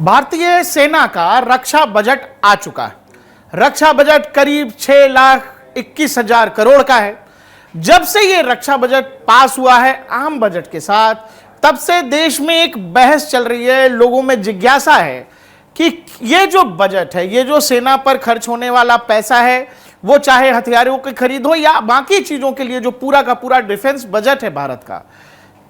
भारतीय सेना का रक्षा बजट आ चुका है। रक्षा बजट करीब 6,21,000 करोड़ का है। जब से ये रक्षा बजट पास हुआ है आम बजट के साथ, तब से देश में एक बहस चल रही है, लोगों में जिज्ञासा है कि ये जो बजट है, ये जो सेना पर खर्च होने वाला पैसा है, वो चाहे हथियारों की खरीद हो या बाकी चीजों के लिए जो पूरा का पूरा डिफेंस बजट है भारत का,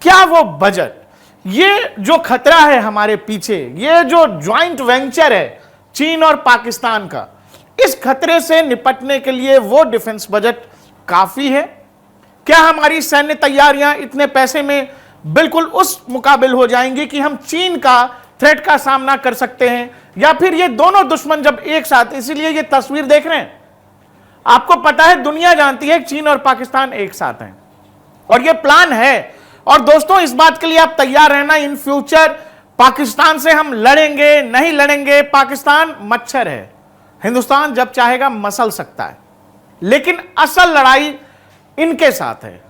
क्या वो बजट, ये जो खतरा है हमारे पीछे, ये जो ज्वाइंट वेंचर है चीन और पाकिस्तान का, इस खतरे से निपटने के लिए वो डिफेंस बजट काफी है? क्या हमारी सैन्य तैयारियां इतने पैसे में बिल्कुल उस मुकाबिल हो जाएंगी कि हम चीन का थ्रेट का सामना कर सकते हैं? या फिर ये दोनों दुश्मन जब एक साथ, इसीलिए ये तस्वीर देख रहे हैं, आपको पता है, दुनिया जानती है चीन और पाकिस्तान एक साथ हैं और ये प्लान है। और दोस्तों, इस बात के लिए आप तैयार रहना, इन फ्यूचर पाकिस्तान से हम लड़ेंगे नहीं लड़ेंगे, पाकिस्तान मच्छर है, हिंदुस्तान जब चाहेगा मसल सकता है, लेकिन असल लड़ाई इनके साथ है।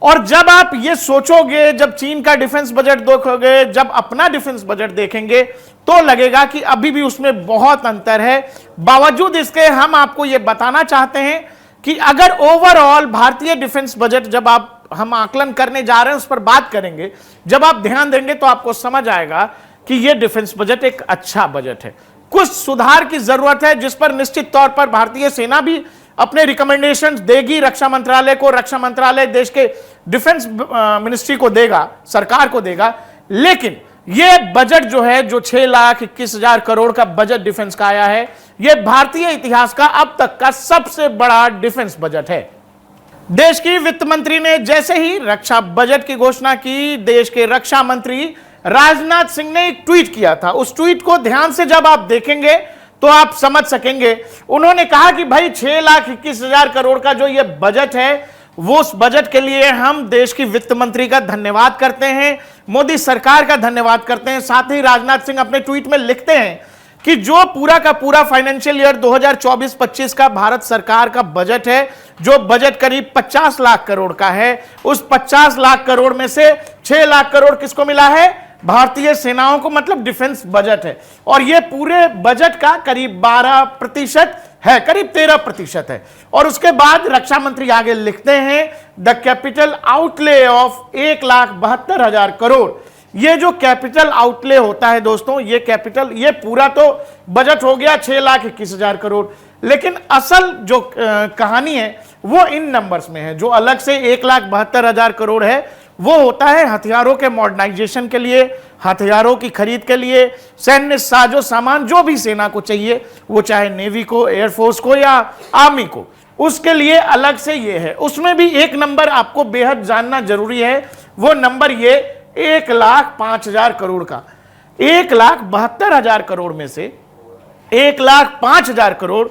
और जब आप ये सोचोगे, जब चीन का डिफेंस बजट देखोगे, जब अपना डिफेंस बजट देखेंगे, तो लगेगा कि अभी भी उसमें बहुत अंतर है। बावजूद इसके हम आपको ये बताना चाहते हैं कि अगर ओवरऑल भारतीय डिफेंस बजट जब हम आकलन करने जा रहे हैं, उस पर बात करेंगे, जब आप ध्यान देंगे तो आपको समझ आएगा कि यह डिफेंस बजट एक अच्छा बजट है। कुछ सुधार की जरूरत है जिस पर निश्चित तौर पर भारतीय सेना भी अपने रिकमेंडेशंस देगी रक्षा मंत्रालय को, रक्षा मंत्रालय देश के डिफेंस मिनिस्ट्री को देगा, सरकार को देगा। लेकिन यह बजट जो है, जो 6,21,000 करोड़ का बजट डिफेंस का आया है, यह भारतीय इतिहास का अब तक का सबसे बड़ा डिफेंस बजट है। देश की वित्त मंत्री ने जैसे ही रक्षा बजट की घोषणा की, देश के रक्षा मंत्री राजनाथ सिंह ने एक ट्वीट किया था। उस ट्वीट को ध्यान से जब आप देखेंगे तो आप समझ सकेंगे। उन्होंने कहा कि भाई 6,21,000 करोड़ का जो ये बजट है, वो उस बजट के लिए हम देश की वित्त मंत्री का धन्यवाद करते हैं, मोदी सरकार का धन्यवाद करते हैं। साथ ही राजनाथ सिंह अपने ट्वीट में लिखते हैं कि जो पूरा का पूरा फाइनेंशियल ईयर 2024-25 का भारत सरकार का बजट है, जो बजट करीब 50 लाख करोड़ का है, उस 50 लाख करोड़ में से 6 लाख करोड़ किसको मिला है? भारतीय सेनाओं को, मतलब डिफेंस बजट है। और यह पूरे बजट का करीब 12% है, करीब 13% है। और उसके बाद रक्षा मंत्री आगे लिखते हैं, the capital outlay of 1,72,000 crore. ये जो कैपिटल आउटले होता है दोस्तों, ये कैपिटल, ये पूरा तो बजट हो गया 6,21,000 करोड़, लेकिन असल जो कहानी है वो इन नंबर्स में है। जो अलग से 1,72,000 करोड़ है, वो होता है हथियारों के मॉडर्नाइजेशन के लिए, हथियारों की खरीद के लिए, सैन्य साजो सामान जो भी सेना को चाहिए, वो चाहे नेवी को, एयरफोर्स को या आर्मी को, उसके लिए अलग से ये है। उसमें भी एक नंबर आपको बेहद जानना जरूरी है, वो नंबर ये 1,05,000 करोड़ का। 1,72,000 करोड़ में से 1,05,000 करोड़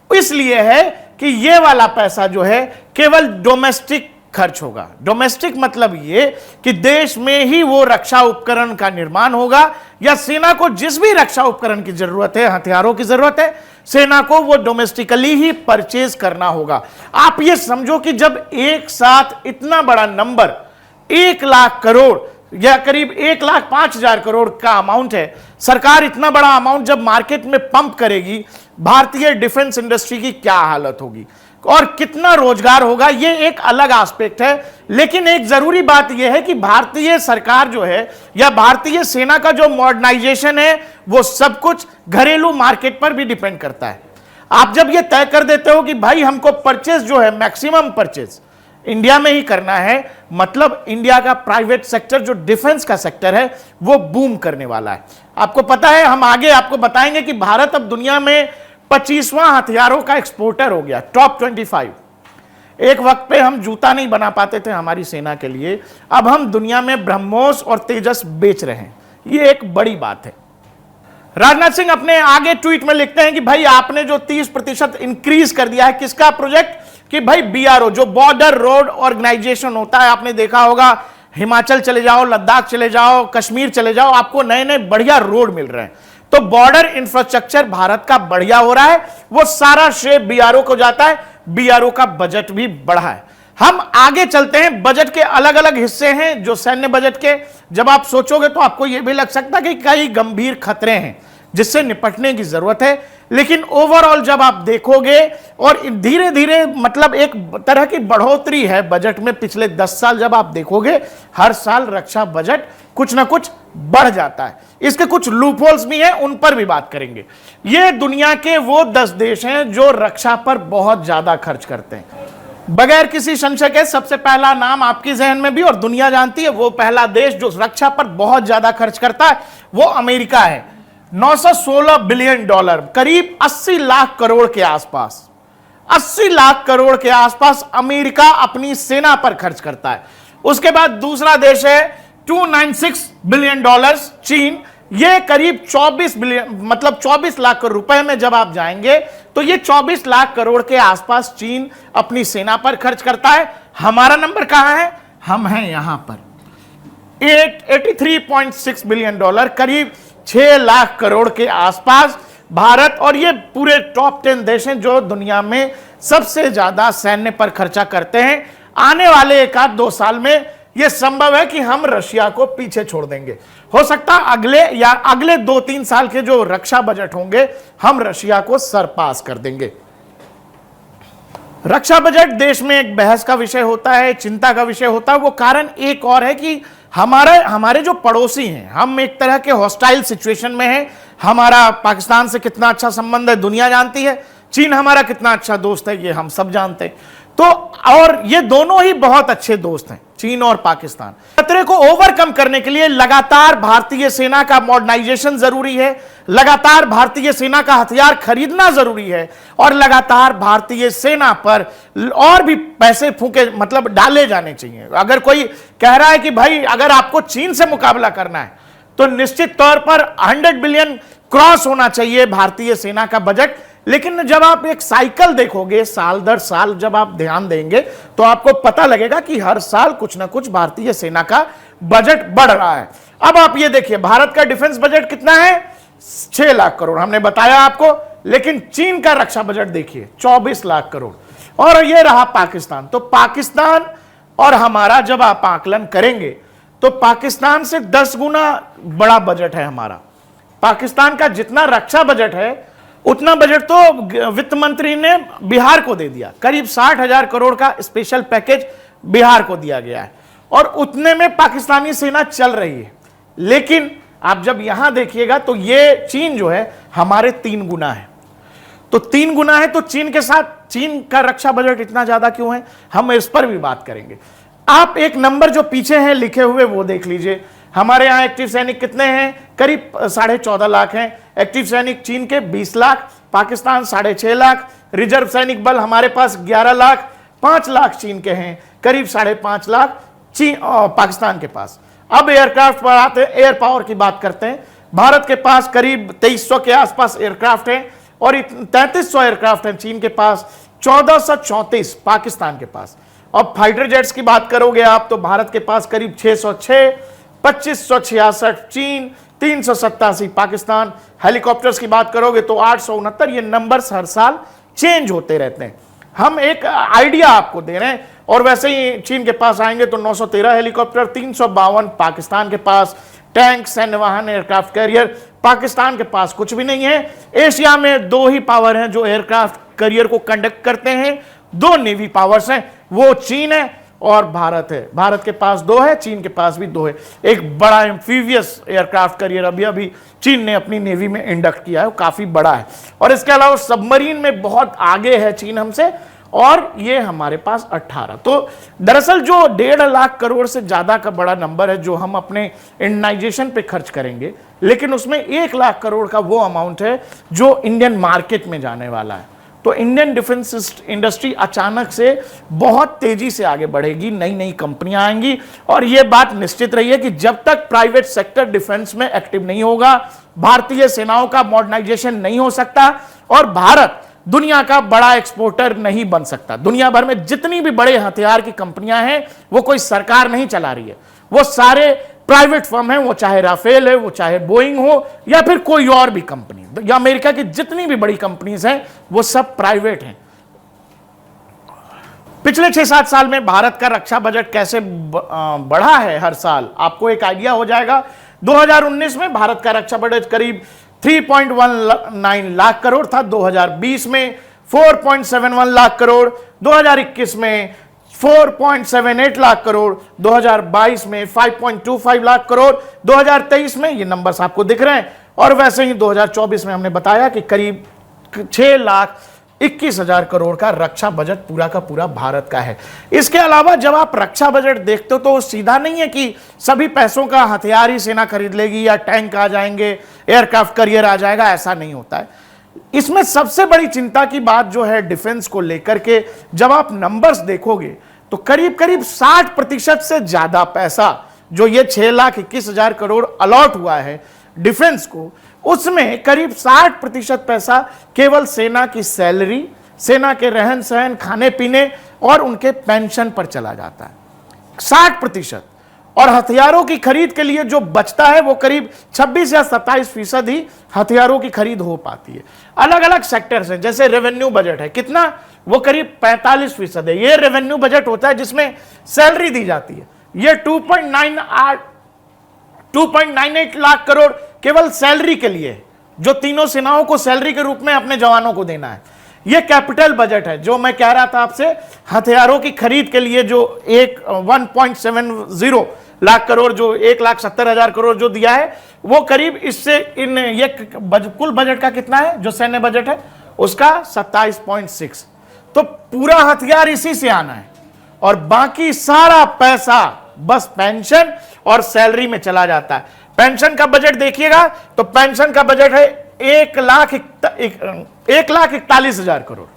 इसलिए है कि ये वाला पैसा जो है केवल डोमेस्टिक खर्च होगा। डोमेस्टिक मतलब ये कि देश में ही वो रक्षा उपकरण का निर्माण होगा, या सेना को जिस भी रक्षा उपकरण की जरूरत है, हथियारों की जरूरत है, सेना को वो डोमेस्टिकली ही परचेज करना होगा। आप ये समझो कि जब एक साथ इतना बड़ा नंबर 1 लाख करोड़ या करीब 1,05,000 करोड़ का अमाउंट है, सरकार इतना बड़ा अमाउंट जब मार्केट में पंप करेगी, भारतीय डिफेंस इंडस्ट्री की क्या हालत होगी और कितना रोजगार होगा, ये एक अलग एस्पेक्ट है। लेकिन एक जरूरी बात यह है कि भारतीय सरकार जो है, या भारतीय सेना का जो मॉडर्नाइजेशन है, वो सब कुछ घरेलू मार्केट पर भी डिपेंड करता है। आप जब ये तय कर देते हो कि भाई हमको परचेज जो है, मैक्सिमम परचेज इंडिया में ही करना है, मतलब इंडिया का प्राइवेट सेक्टर, जो डिफेंस का सेक्टर है, वो बूम करने वाला है। आपको पता है, हम आगे आपको बताएंगे कि भारत अब दुनिया में 25वां हथियारों का एक्सपोर्टर हो गया, टॉप 25। एक वक्त पे हम जूता नहीं बना पाते थे हमारी सेना के लिए, अब हम दुनिया में ब्रह्मोस और तेजस बेच रहे हैं। ये एक बड़ी बात है। राजनाथ सिंह अपने आगे ट्वीट में लिखते हैं कि भाई आपने जो 30% इंक्रीज कर दिया है, किसका प्रोजेक्ट? कि भाई BRO, जो बॉर्डर रोड ऑर्गेनाइजेशन होता है, आपने देखा होगा, हिमाचल चले जाओ, लद्दाख चले जाओ, कश्मीर चले जाओ, आपको नए नए बढ़िया रोड मिल रहे हैं। तो बॉर्डर इंफ्रास्ट्रक्चर भारत का बढ़िया हो रहा है, वो सारा श्रेय BRO को जाता है, BRO का बजट भी बढ़ा है। हम आगे चलते हैं। बजट के अलग अलग हिस्से हैं जो सैन्य बजट के, जब आप सोचोगे तो आपको यह भी लग सकता है कि कई गंभीर खतरे हैं जिससे निपटने की जरूरत है, लेकिन ओवरऑल जब आप देखोगे और धीरे धीरे मतलब एक तरह की बढ़ोतरी है बजट में। पिछले 10 साल जब आप देखोगे, हर साल रक्षा बजट कुछ ना कुछ बढ़ जाता है। इसके कुछ लूपहोल्स भी हैं, उन पर भी बात करेंगे। ये दुनिया के वो 10 देश हैं जो रक्षा पर बहुत ज्यादा खर्च करते हैं। बगैर किसी संशय के सबसे पहला नाम आपकी जहन में भी और दुनिया जानती है, वो पहला देश जो रक्षा पर बहुत ज्यादा खर्च करता है वो अमेरिका है। 916 बिलियन डॉलर, करीब 80 लाख करोड़ के आसपास, 80 लाख करोड़ के आसपास अमेरिका अपनी सेना पर खर्च करता है। उसके बाद दूसरा देश है 296 बिलियन डॉलर्स, चीन। ये करीब 24 बिलियन मतलब 24 लाख करोड़ रुपए में जब आप जाएंगे तो ये 24 लाख करोड़ के आसपास चीन अपनी सेना पर खर्च करता है। हमारा नंबर कहां है? हम हैं यहां पर 83.6 बिलियन डॉलर, करीब 6 लाख करोड़ के आसपास भारत। और ये पूरे टॉप 10 देश हैं जो दुनिया में सबसे ज्यादा सैन्य पर खर्चा करते हैं। आने वाले 1-2 साल में यह संभव है कि हम रशिया को पीछे छोड़ देंगे। हो सकता अगले 2-3 साल के जो रक्षा बजट होंगे हम रशिया को सरपास कर देंगे। रक्षा बजट देश में एक बहस का विषय होता है, चिंता का विषय होता है। वो कारण एक और है कि हमारे जो पड़ोसी हैं, हम एक तरह के हॉस्टाइल सिचुएशन में हैं। हमारा पाकिस्तान से कितना अच्छा संबंध है दुनिया जानती है, चीन हमारा कितना अच्छा दोस्त है ये हम सब जानते हैं। तो और ये दोनों ही बहुत अच्छे दोस्त हैं, चीन और पाकिस्तान। खतरे को ओवरकम करने के लिए लगातार भारतीय सेना का मॉडर्नाइजेशन जरूरी है, लगातार भारतीय सेना का हथियार खरीदना जरूरी है और लगातार भारतीय सेना पर और भी पैसे फूके मतलब डाले जाने चाहिए। अगर कोई कह रहा है कि भाई अगर आपको चीन से मुकाबला करना है तो निश्चित तौर पर 100 बिलियन क्रॉस होना चाहिए भारतीय सेना का बजट। लेकिन जब आप एक साइकिल देखोगे साल दर साल, जब आप ध्यान देंगे तो आपको पता लगेगा कि हर साल कुछ ना कुछ भारतीय सेना का बजट बढ़ रहा है। अब आप ये देखिए, भारत का डिफेंस बजट कितना है? 6 लाख करोड़ हमने बताया आपको। लेकिन चीन का रक्षा बजट देखिए 24 लाख करोड़। और ये रहा पाकिस्तान। तो पाकिस्तान और हमारा जब आप आकलन करेंगे तो पाकिस्तान से 10 गुना बड़ा बजट है हमारा। पाकिस्तान का जितना रक्षा बजट है उतना बजट तो वित्त मंत्री ने बिहार को दे दिया। करीब 60,000 करोड़ का स्पेशल पैकेज बिहार को दिया गया है और उतने में पाकिस्तानी सेना चल रही है। लेकिन आप जब यहां देखिएगा तो ये चीन जो है हमारे 3 गुना है। तो 3 गुना है तो चीन के साथ चीन का रक्षा बजट इतना ज्यादा क्यों है, हम इस पर भी बात करेंगे। आप एक नंबर जो पीछे हैं लिखे हुए वो देख लीजिए। हमारे यहां एक्टिव सैनिक कितने हैं? करीब 14.5 लाख हैं। एक्टिव सैनिक चीन के 20 लाख, पाकिस्तान 6.5 लाख। रिजर्व सैनिक बल हमारे पास 11 लाख, 5 लाख चीन के हैं, करीब 5.5 लाख पाकिस्तान के पास। अब एयरक्राफ्ट पर आते हैं, एयर पावर की बात करते हैं। भारत के पास करीब 2300 के आसपास एयरक्राफ्ट हैं और 3300 एयरक्राफ्ट हैं चीन के पास, 1434 पाकिस्तान के पास। अब फाइटर जेट्स की बात करोगे आप तो भारत के पास करीब 606, 2566 चीन, 387 पाकिस्तान। हेलीकॉप्टर्स की बात करोगे तो 869। ये नंबर्स हर साल चेंज होते रहते हैं, हम एक आइडिया आपको दे रहे हैं। और वैसे ही चीन के पास आएंगे तो 913 हेलीकॉप्टर, 352 पाकिस्तान के पास। टैंक, सैन्य वाहन, एयरक्राफ्ट कैरियर पाकिस्तान के पास कुछ भी नहीं है। एशिया में 2 ही पावर हैं जो एयरक्राफ्ट कैरियर को कंडक्ट करते हैं, 2 नेवी पावर्स हैं, वो चीन है और भारत है। भारत के पास 2 है, चीन के पास भी 2 है। एक बड़ा एम्फीवियस एयरक्राफ्ट कैरियर अभी चीन ने अपनी नेवी में इंडक्ट किया है, वो काफी बड़ा है। और इसके अलावा सबमरीन में बहुत आगे है चीन हमसे, और ये हमारे पास 18। तो दरअसल जो 1.5 लाख करोड़ से ज्यादा का बड़ा नंबर है जो हम अपने इंडनाइजेशन पे खर्च करेंगे, लेकिन उसमें 1 लाख करोड़ का वो अमाउंट है जो इंडियन मार्केट में जाने वाला है। तो इंडियन डिफेंस इंडस्ट्री अचानक से बहुत तेजी से आगे बढ़ेगी, नई नई कंपनियां आएंगी। और यह बात निश्चित रही है कि जब तक प्राइवेट सेक्टर डिफेंस में एक्टिव नहीं होगा, भारतीय सेनाओं का मॉडर्नाइजेशन नहीं हो सकता और भारत दुनिया का बड़ा एक्सपोर्टर नहीं बन सकता। दुनिया भर में जितनी भी बड़े हथियार की कंपनियां हैं वो कोई सरकार नहीं चला रही है, वो सारे प्राइवेट फर्म है, वो चाहे राफेल है, वो चाहे बोइंग हो या फिर कोई और भी कंपनी, या अमेरिका की जितनी भी बड़ी कंपनीज हैं वो सब प्राइवेट हैं। पिछले 6-7 साल में भारत का रक्षा बजट कैसे बढ़ा है हर साल, आपको एक आइडिया हो जाएगा। 2019 में भारत का रक्षा बजट करीब 3.19 लाख करोड़ था, 2020 में 4.71 लाख करोड़, 2021 में 4.78 लाख करोड़, 2022 में 5.25 लाख करोड़, 2023 में ये नंबर्स आपको दिख रहे हैं, और वैसे ही 2024 में हमने बताया कि करीब 6,21,000 करोड़ का रक्षा बजट पूरा का पूरा भारत का है। इसके अलावा जब आप रक्षा बजट देखते हो तो सीधा नहीं है कि सभी पैसों का हथियार ही सेना खरीद लेगी या टैंक आ जाएंगे, एयरक्राफ्ट कैरियर आ जाएगा, ऐसा नहीं होता है। इसमें सबसे बड़ी चिंता की बात जो है डिफेंस को लेकर के, जब आप नंबर्स देखोगे तो करीब करीब 60% से ज्यादा पैसा जो ये 6,21,000 करोड़ अलॉट हुआ है डिफेंस को, उसमें करीब 60% पैसा केवल सेना की सैलरी, सेना के रहन सहन, खाने पीने और उनके पेंशन पर चला जाता है, 60%। और हथियारों की खरीद के लिए जो बचता है वो करीब 26 या 27% ही हथियारों की खरीद हो पाती है। अलग अलग सेक्टर्स हैं, जैसे रेवेन्यू बजट है, कितना, वो करीब 45% है। ये रेवेन्यू बजट होता है जिसमें सैलरी दी जाती है। ये 2.98 लाख करोड़ केवल सैलरी के लिए, जो तीनों सेनाओं को सैलरी के रूप में अपने जवानों को देना है। यह कैपिटल बजट है, जो मैं कह रहा था आपसे, हथियारों की खरीद के लिए जो 1.70 लाख करोड़, जो 1,70,000 करोड़ जो दिया है, वो करीब इससे ये कुल बजट का कितना है, जो सैन्य बजट है उसका 27.6। तो पूरा हथियार इसी से आना है, और बाकी सारा पैसा बस पेंशन और सैलरी में चला जाता है। पेंशन का बजट देखिएगा तो पेंशन का बजट है 1,41,000 करोड़।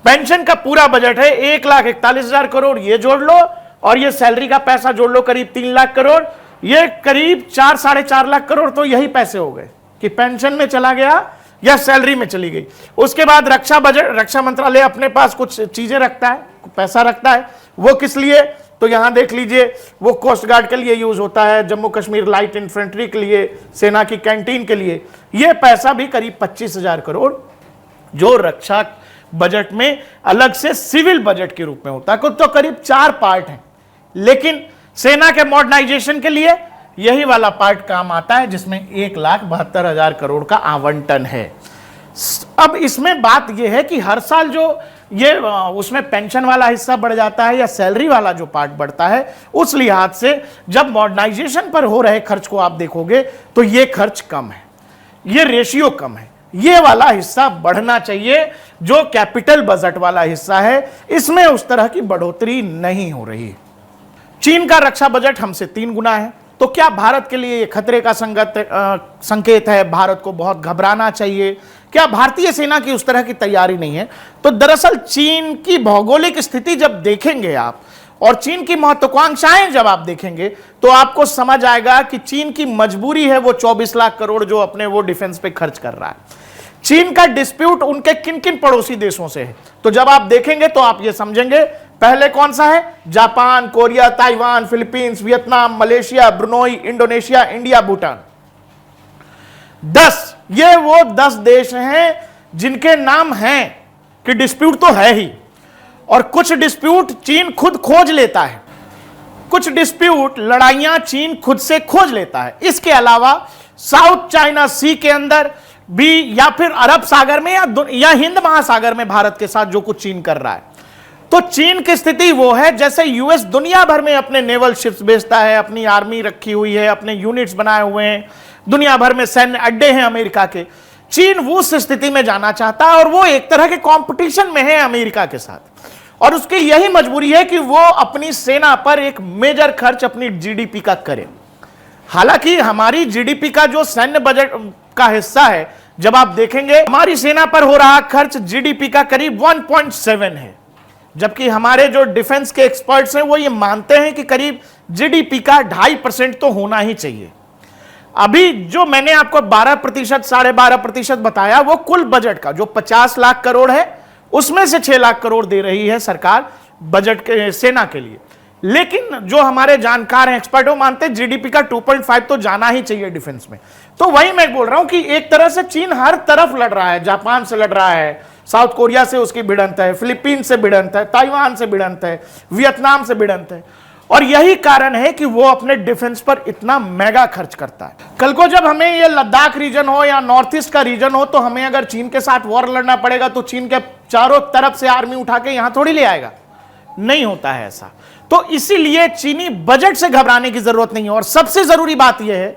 पेंशन का पूरा बजट है 1,41,000 करोड़। ये जोड़ लो और ये सैलरी का पैसा जोड़ लो, करीब 3 लाख करोड़। ये करीब 4-4.5 लाख करोड़ तो यही पैसे हो गए कि पेंशन में चला गया या सैलरी में चली गई। उसके बाद रक्षा बजट, रक्षा मंत्रालय अपने पास कुछ चीजें रखता है, पैसा रखता है। वो किस लिए, तो यहां देख लीजिए, वो कोस्ट गार्ड के लिए यूज होता है, जम्मू कश्मीर लाइट इन्फेंट्री के लिए, सेना की कैंटीन के लिए। ये पैसा भी करीब 25,000 करोड़ जो रक्षा बजट में अलग से सिविल बजट के रूप में होता है। तो करीब 4 पार्ट हैं, लेकिन सेना के मॉडर्नाइजेशन के लिए यही वाला पार्ट काम आता है, जिसमें 1,72,000 करोड़ का आवंटन है। अब इसमें बात यह है कि हर साल जो ये उसमें पेंशन वाला हिस्सा बढ़ जाता है या सैलरी वाला जो पार्ट बढ़ता है, उस लिहाज से जब मॉडर्नाइजेशन पर हो रहे खर्च को आप देखोगे तो ये खर्च कम है, ये रेशियो कम है। ये वाला हिस्सा बढ़ना चाहिए, जो कैपिटल बजट वाला हिस्सा है, इसमें उस तरह की बढ़ोतरी नहीं हो रही। चीन का रक्षा बजट हमसे 3 गुना है। तो क्या भारत के लिए खतरे का संकेत है, भारत को बहुत घबराना चाहिए? क्या भारतीय सेना की उस तरह की तैयारी नहीं है? तो दरअसल चीन की भौगोलिक स्थिति जब देखेंगे आप और चीन की महत्वाकांक्षाएं जब आप देखेंगे तो आपको समझ आएगा कि चीन की मजबूरी है वो 24 लाख करोड़ जो अपने वो डिफेंस पे खर्च कर रहा है। चीन का डिस्प्यूट उनके किन किन पड़ोसी देशों से है, तो जब आप देखेंगे तो आप ये समझेंगे। पहले कौन सा है? Japan, Korea, Taiwan, Philippines, Vietnam, Malaysia, Brunei, Indonesia, India, Bhutan. 10, ये वो 10 देश हैं जिनके नाम हैं कि डिस्प्यूट तो है ही, और कुछ डिस्प्यूट चीन खुद खोज लेता है, कुछ डिस्प्यूट, लड़ाइयां चीन खुद से खोज लेता है। इसके अलावा साउथ चाइना सी के अंदर भी, या फिर अरब सागर में या हिंद महासागर में भारत के साथ जो कुछ चीन कर रहा है। तो चीन की स्थिति वो है जैसे यूएस दुनिया भर में अपने नेवल शिप्स भेजता है, अपनी आर्मी रखी हुई है, अपने यूनिट्स बनाए हुए हैं, दुनिया भर में सैन्य अड्डे हैं अमेरिका के। चीन वो उस स्थिति में जाना चाहता है और वो एक तरह के कंपटीशन में है अमेरिका के साथ, और उसकी यही मजबूरी है कि वो अपनी सेना पर एक मेजर खर्च अपनी जीडीपी का करे। हालांकि हमारी जीडीपी का जो सैन्य बजट का हिस्सा है, जब आप देखेंगे हमारी सेना पर हो रहा खर्च जीडीपी का करीब 1.7 है, जबकि हमारे जो डिफेंस के एक्सपर्ट्स हैं वो ये मानते हैं कि करीब जीडीपी का 2.5% तो होना ही चाहिए। अभी जो मैंने आपको 12%, 12.5% बताया, वो कुल बजट का जो 50 लाख करोड़ है उसमें से 6 लाख करोड़ दे रही है सरकार बजट के सेना के लिए। लेकिन जो हमारे जानकार हैं, एक्सपर्ट, वो मानते हैं जीडीपी का 2.5 तो जाना ही चाहिए डिफेंस में। तो वही मैं बोल रहा हूं कि एक तरह से चीन हर तरफ लड़ रहा है, जापान से लड़ रहा है, साउथ कोरिया से उसकी भिड़ंत है, फिलीपीन से भिड़ंत है, ताइवान से भिड़ंत है, वियतनाम से भिड़ंत है। और यही कारण है कि वो अपने डिफेंस पर इतना मेगा खर्च करता है। कल को जब हमें ये लद्दाख रीजन हो या नॉर्थ ईस्ट का रीजन हो, तो हमें अगर चीन के साथ वॉर लड़ना पड़ेगा तो चीन के चारों तरफ से आर्मी उठा के यहां थोड़ी ले आएगा, नहीं होता है ऐसा। तो इसीलिए चीनी बजट से घबराने की जरूरत नहीं है। और सबसे जरूरी बात यह है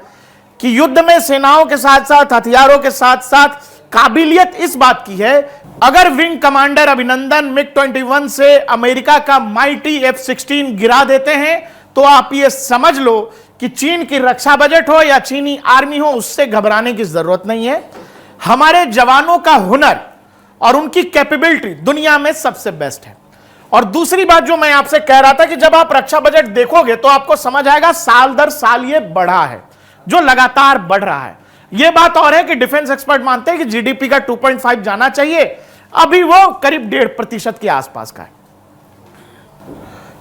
कि युद्ध में सेनाओं के साथ साथ हथियारों के साथ साथ काबिलियत इस बात की है, अगर विंग कमांडर अभिनंदन मिग-21 से अमेरिका का माइटी F-16 गिरा देते हैं तो आप ये समझ लो कि चीन की रक्षा बजट हो या चीनी आर्मी हो, उससे घबराने की जरूरत नहीं है। हमारे जवानों का हुनर और उनकी कैपेबिलिटी दुनिया में सबसे बेस्ट है। और दूसरी बात जो मैं आपसे कह रहा था कि जब आप रक्षा बजट देखोगे तो आपको समझ आएगा साल दर साल ये बढ़ा है, जो लगातार बढ़ रहा है। यह बात और है कि डिफेंस एक्सपर्ट मानते हैं कि जीडीपी का 2.5 जाना चाहिए, अभी वो करीब 1.5% के आसपास का है।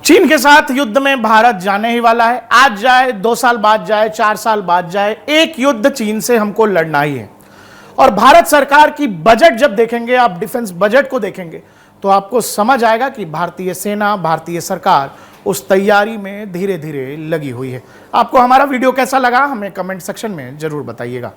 चीन के साथ युद्ध में भारत जाने ही वाला है, आज जाए, 2 साल बाद जाए, 4 साल बाद जाए, एक युद्ध चीन से हमको लड़ना ही है। और भारत सरकार की बजट जब देखेंगे, आप डिफेंस बजट को देखेंगे तो आपको समझ आएगा कि भारतीय सेना, भारतीय सरकार उस तैयारी में धीरे धीरे लगी हुई है। आपको हमारा वीडियो कैसा लगा हमें कमेंट सेक्शन में जरूर बताइएगा।